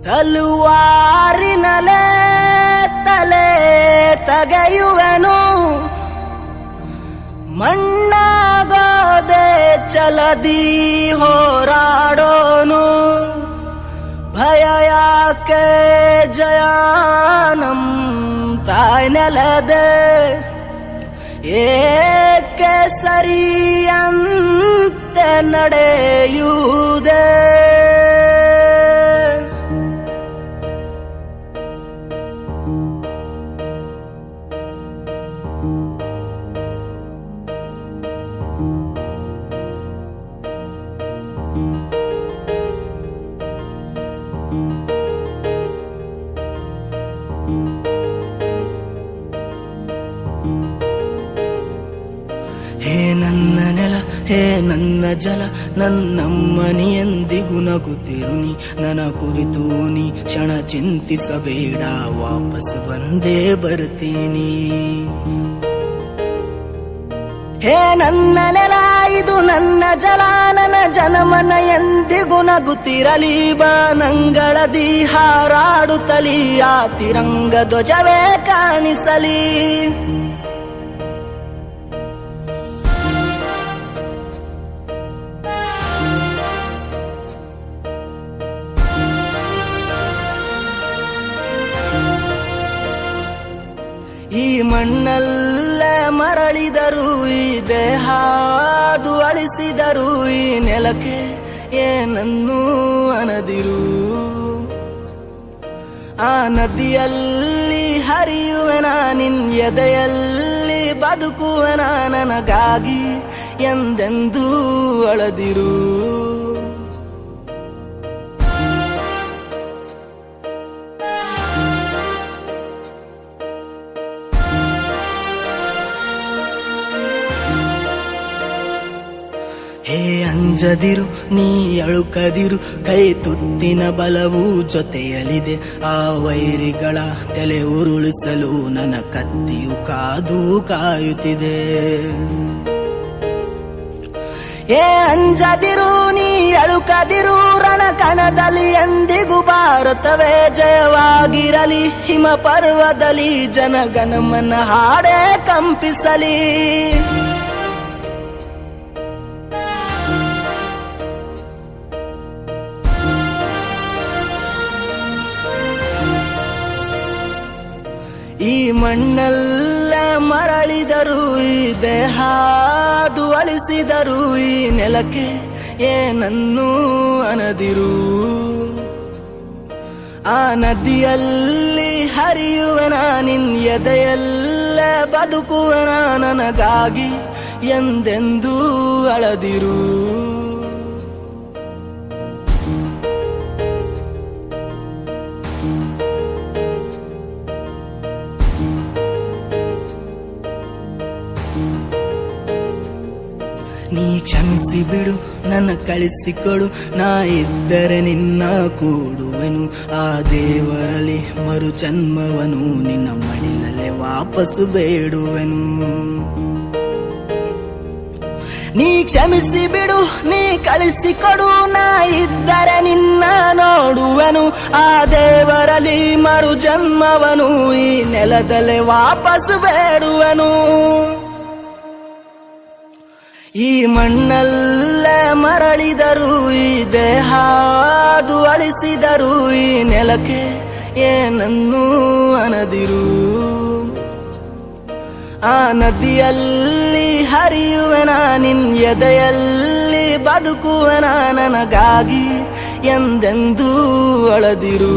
ತಲುವಾರಿನಲೆ ತಲೆ ತಗೆಯುವೆನು, ಮಣ್ಣಾಗೋದೆ ಚಲದಿ ಹೋರಾಡೋನು. ಭಯ ಯಾಕೆ ಜಯಾನಂ ತಾಯ್ನೆಲದೆ, ಏಕೆ ಸರಿಯಂತೆ ನಡೆಯುವುದೇ. ಹೇ ನನ್ನ ನೆಲ, ಹೇ ನನ್ನ ಜಲ, ನನ್ನಮ್ಮನಿ ಎಂದಿಗೂ ನಗುತ್ತಿರುನಿ. ನನ್ನ ಕುರಿತು ನೀ ಕ್ಷಣ ಚಿಂತಿಸಬೇಡ, ವಾಪಸ್ ಬಂದೇ ಬರ್ತೀನಿ. ಹೇ ನನ್ನ ನೆಲ, ಇದು ನನ್ನ ಜಲ, ನನ್ನ ಜನಮನ ಎಂದಿಗೂ ನಗುತ್ತಿರಲಿ. ಬಾನಂಗಳದಿ ಹಾರಾಡುತ್ತಲಿ, ಆ ತಿರಂಗ ಧ್ವಜವೇ ಕಾಣಿಸಲಿ. ಈ ಮಣ್ಣಲ್ಲೇ ಮರಳಿದರು, ಈ ದೇಹಾದು ಅಳಿಸಿದರು, ಈ ನೆಲಕ್ಕೆ ಏನನ್ನೂ ಅನದಿರು. ಆ ನದಿಯಲ್ಲಿ ಹರಿಯುವೆನ, ನಿನ್ ಎದೆಯಲ್ಲಿ ಬದುಕುವೆನ, ನನಗಾಗಿ ಎಂದೆಂದೂ ಅಳದಿರು. ಹೇ ಅಂಜದಿರು, ನೀ ಅಳುಕದಿರು, ಕೈ ತುತ್ತಿನ ಬಲವು ಜೊತೆಯಲಿದೆ. ಆ ವೈರಿಗಳ ತಲೆ ಉರುಳಿಸಲು ನನ್ನ ಕತ್ತಿಯು ಕಾದು ಕಾಯುತ್ತಿದೆ. ಹೇ ಅಂಜದಿರು, ನೀ ಅಳುಕದಿರು, ರಣಕಣದಲ್ಲಿ ಎಂದಿಗೂ ಭಾರತವೇ ಜಯವಾಗಿರಲಿ. ಹಿಮ ಪರ್ವದಲ್ಲಿ ಜನಗಣಮನ ಹಾಡೇ ಕಂಪಿಸಲಿ. ಈ ಮಣ್ಣಲ್ಲ ಮರಳಿದರು, ಈ ದೇಹಾದು ಅಳಿಸಿದರು, ಈ ನೆಲಕ್ಕೆ ಏನನ್ನೂ ಅನದಿರು. ಆ ನದಿಯಲ್ಲಿ ಹರಿಯುವೆನ, ನಿನ್ ಎದೆಯಲ್ಲೇ ಬದುಕುವೆನ, ನನಗಾಗಿ ಎಂದೆಂದೂ ಅಳದಿರು. ನೀ ಕ್ಷಮಿಸಿ ಬಿಡು, ನನ್ನ ಕಳಿಸಿಕೊಡು, ನಾ ಇದ್ದರೆ ನಿನ್ನ ಕೂಡುವೆನು. ಆ ದೇವರಲ್ಲಿ ಮರು ಜನ್ಮವನು, ನಿನ್ನ ಮಡಿಲಲ್ಲೇ ವಾಪಸ್ಸು ಬೇಡುವೆನು. ನೀ ಕ್ಷಮಿಸಿ ಬಿಡು, ನೀ ಕಳಿಸಿಕೊಡು, ನಾ ಇದ್ದರೆ ನಿನ್ನ ನೋಡುವೆನು. ಆ ದೇವರಲ್ಲಿ ಮರು ಜನ್ಮವನು, ಈ ನೆಲದಲ್ಲೇ ವಾಪಸ್ಸು ಬೇಡುವೆನು. ಈ ಮಣ್ಣಲ್ಲೇ ಮರಳಿದರು, ಈ ದೇಹಾದು ಅಳಿಸಿದರು, ಈ ನೆಲಕ್ಕೆ ಏನನ್ನೂ ಅನದಿರು. ಆ ನದಿಯಲ್ಲಿ ಹರಿಯುವೆನ, ನಿನ್ ಎದೆಯಲ್ಲಿ ಬದುಕುವೆನ, ನನಗಾಗಿ ಎಂದೆಂದೂ ಅಳದಿರು.